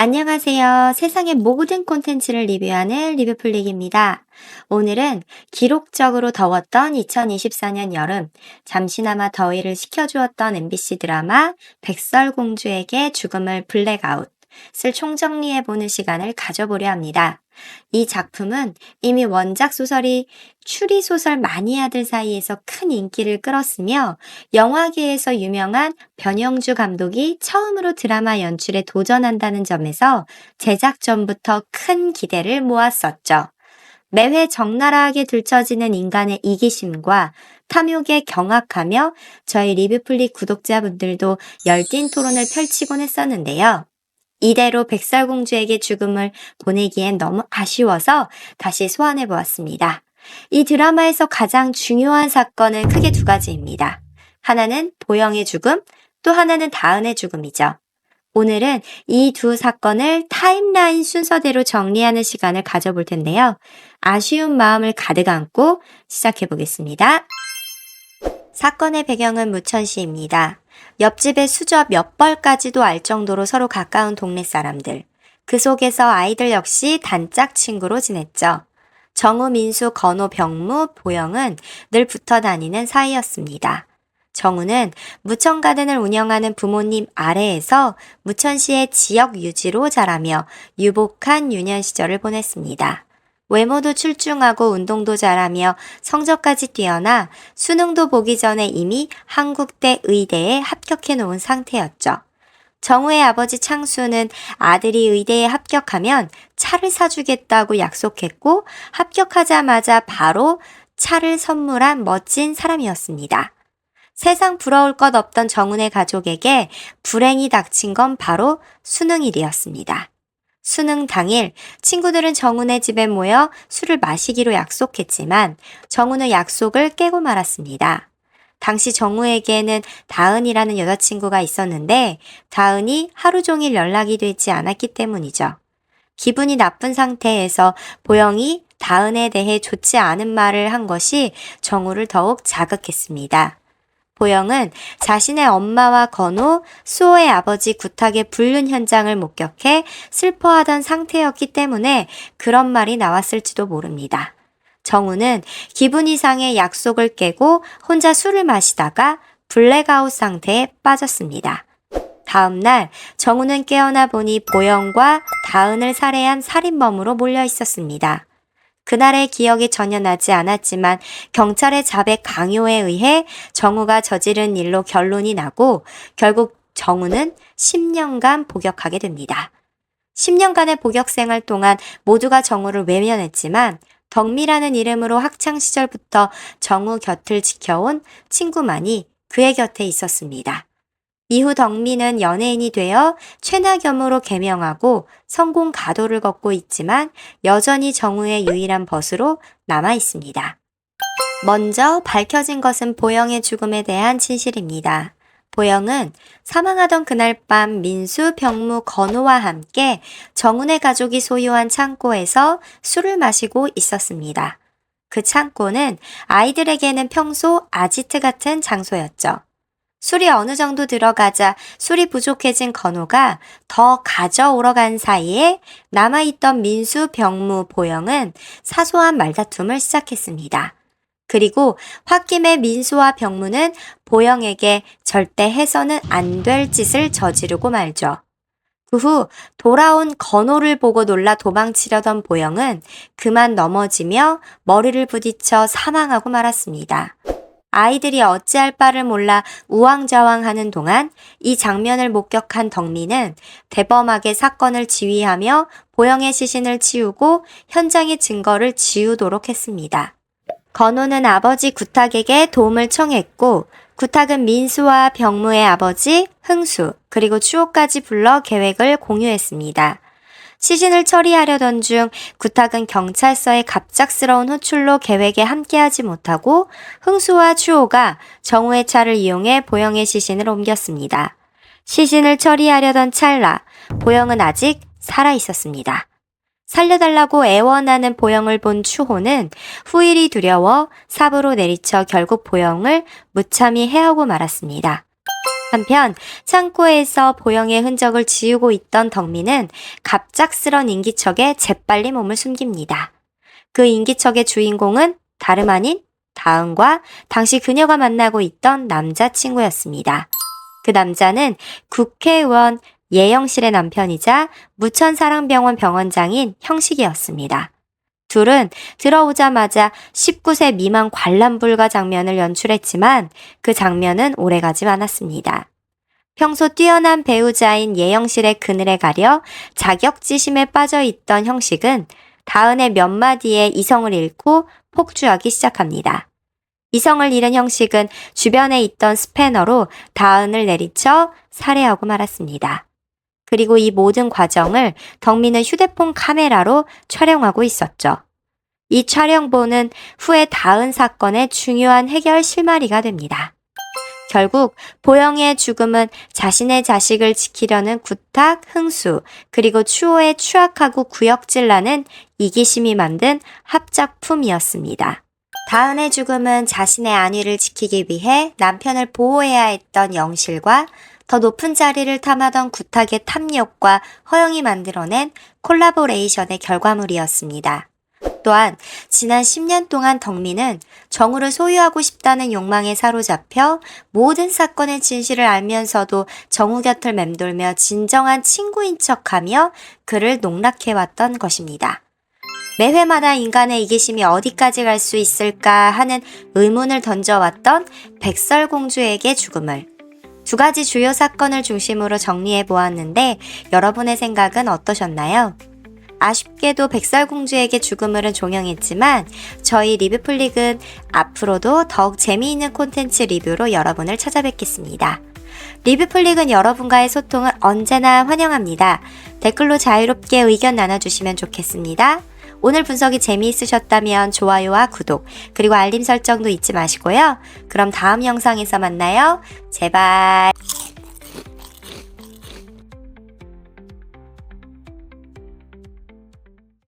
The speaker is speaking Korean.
안녕하세요. 세상의 모든 콘텐츠를 리뷰하는 리뷰플릭입니다. 오늘은 기록적으로 더웠던 2024년 여름, 잠시나마 더위를 식혀주었던 MBC 드라마 백설공주에게 죽음을 블랙아웃을 총정리해보는 시간을 가져보려 합니다. 이 작품은 이미 원작 소설이 추리소설 마니아들 사이에서 큰 인기를 끌었으며 영화계에서 유명한 변영주 감독이 처음으로 드라마 연출에 도전한다는 점에서 제작 전부터 큰 기대를 모았었죠. 매회 적나라하게 들춰지는 인간의 이기심과 탐욕에 경악하며 저희 리뷰플릭 구독자분들도 열띤 토론을 펼치곤 했었는데요. 이대로 백설공주에게 죽음을 보내기엔 너무 아쉬워서 다시 소환해 보았습니다. 이 드라마에서 가장 중요한 사건은 크게 두 가지입니다. 하나는 보영의 죽음, 또 하나는 다은의 죽음이죠. 오늘은 이 두 사건을 타임라인 순서대로 정리하는 시간을 가져볼 텐데요. 아쉬운 마음을 가득 안고 시작해 보겠습니다. 사건의 배경은 무천시입니다. 옆집의 수저 몇 벌까지도 알 정도로 서로 가까운 동네 사람들. 그 속에서 아이들 역시 단짝 친구로 지냈죠. 정우, 민수, 건호, 병무, 보영은 늘 붙어 다니는 사이였습니다. 정우는 무천가든을 운영하는 부모님 아래에서 무천시의 지역 유지로 자라며 유복한 유년 시절을 보냈습니다. 외모도 출중하고 운동도 잘하며 성적까지 뛰어나 수능도 보기 전에 이미 한국대 의대에 합격해 놓은 상태였죠. 정우의 아버지 창수는 아들이 의대에 합격하면 차를 사주겠다고 약속했고 합격하자마자 바로 차를 선물한 멋진 사람이었습니다. 세상 부러울 것 없던 정훈의 가족에게 불행이 닥친 건 바로 수능일이었습니다. 수능 당일 친구들은 정훈의 집에 모여 술을 마시기로 약속했지만 정훈은 약속을 깨고 말았습니다. 당시 정우에게는 다은이라는 여자친구가 있었는데 다은이 하루 종일 연락이 되지 않았기 때문이죠. 기분이 나쁜 상태에서 보영이 다은에 대해 좋지 않은 말을 한 것이 정우를 더욱 자극했습니다. 보영은 자신의 엄마와 건우, 수호의 아버지 구탁의 불륜 현장을 목격해 슬퍼하던 상태였기 때문에 그런 말이 나왔을지도 모릅니다. 정우는 기분 이상의 약속을 깨고 혼자 술을 마시다가 블랙아웃 상태에 빠졌습니다. 다음 날 정우는 깨어나 보니 보영과 다은을 살해한 살인범으로 몰려 있었습니다. 그날의 기억이 전혀 나지 않았지만 경찰의 자백 강요에 의해 정우가 저지른 일로 결론이 나고 결국 정우는 10년간 복역하게 됩니다. 10년간의 복역 생활 동안 모두가 정우를 외면했지만 덕미라는 이름으로 학창시절부터 정우 곁을 지켜온 친구만이 그의 곁에 있었습니다. 이후 덕미는 연예인이 되어 최나겸으로 개명하고 성공 가도를 걷고 있지만 여전히 정우의 유일한 벗으로 남아 있습니다. 먼저 밝혀진 것은 보영의 죽음에 대한 진실입니다. 보영은 사망하던 그날 밤 민수, 병무, 건우와 함께 정훈의 가족이 소유한 창고에서 술을 마시고 있었습니다. 그 창고는 아이들에게는 평소 아지트 같은 장소였죠. 술이 어느 정도 들어가자 술이 부족해진 건우가 더 가져오러 간 사이에 남아있던 민수, 병무, 보영은 사소한 말다툼을 시작했습니다. 그리고 홧김에 민수와 병무는 보영에게 절대 해서는 안 될 짓을 저지르고 말죠. 그 후 돌아온 건호를 보고 놀라 도망치려던 보영은 그만 넘어지며 머리를 부딪혀 사망하고 말았습니다. 아이들이 어찌할 바를 몰라 우왕좌왕하는 동안 이 장면을 목격한 덕미는 대범하게 사건을 지휘하며 보영의 시신을 치우고 현장의 증거를 지우도록 했습니다. 건호는 아버지 구탁에게 도움을 청했고 구탁은 민수와 병무의 아버지 흥수 그리고 추호까지 불러 계획을 공유했습니다. 시신을 처리하려던 중 구탁은 경찰서의 갑작스러운 호출로 계획에 함께하지 못하고 흥수와 추호가 정우의 차를 이용해 보영의 시신을 옮겼습니다. 시신을 처리하려던 찰나 보영은 아직 살아있었습니다. 살려달라고 애원하는 보영을 본 추호는 후일이 두려워 삽으로 내리쳐 결국 보영을 무참히 해하고 말았습니다. 한편 창고에서 보영의 흔적을 지우고 있던 덕민은 갑작스런 인기척에 재빨리 몸을 숨깁니다. 그 인기척의 주인공은 다름 아닌 다은과 당시 그녀가 만나고 있던 남자친구였습니다. 그 남자는 국회의원 예영실의 남편이자 무천사랑병원 병원장인 형식이었습니다. 둘은 들어오자마자 19세 미만 관람 불가 장면을 연출했지만 그 장면은 오래가지 않았습니다. 평소 뛰어난 배우자인 예영실의 그늘에 가려 자격지심에 빠져 있던 형식은 다은의 몇 마디에 이성을 잃고 폭주하기 시작합니다. 이성을 잃은 형식은 주변에 있던 스패너로 다은을 내리쳐 살해하고 말았습니다. 그리고 이 모든 과정을 덕민은 휴대폰 카메라로 촬영하고 있었죠. 이 촬영본은 후에 다은 사건의 중요한 해결 실마리가 됩니다. 결국 보영의 죽음은 자신의 자식을 지키려는 구탁, 흥수, 그리고 추호의 추악하고 구역질나는 이기심이 만든 합작품이었습니다. 다은의 죽음은 자신의 안위를 지키기 위해 남편을 보호해야 했던 영실과 더 높은 자리를 탐하던 구탁의 탐욕과 허영이 만들어낸 콜라보레이션의 결과물이었습니다. 또한 지난 10년 동안 덕민은 정우를 소유하고 싶다는 욕망에 사로잡혀 모든 사건의 진실을 알면서도 정우 곁을 맴돌며 진정한 친구인 척하며 그를 농락해왔던 것입니다. 매 회마다 인간의 이기심이 어디까지 갈 수 있을까 하는 의문을 던져왔던 백설공주에게 죽음을 두 가지 주요 사건을 중심으로 정리해 보았는데 여러분의 생각은 어떠셨나요? 아쉽게도 백설공주에게 죽음을은 종영했지만 저희 리뷰플릭은 앞으로도 더욱 재미있는 콘텐츠 리뷰로 여러분을 찾아뵙겠습니다. 리뷰플릭은 여러분과의 소통을 언제나 환영합니다. 댓글로 자유롭게 의견 나눠주시면 좋겠습니다. 오늘 분석이 재미있으셨다면 좋아요와 구독, 그리고 알림 설정도 잊지 마시고요. 그럼 다음 영상에서 만나요. 제발.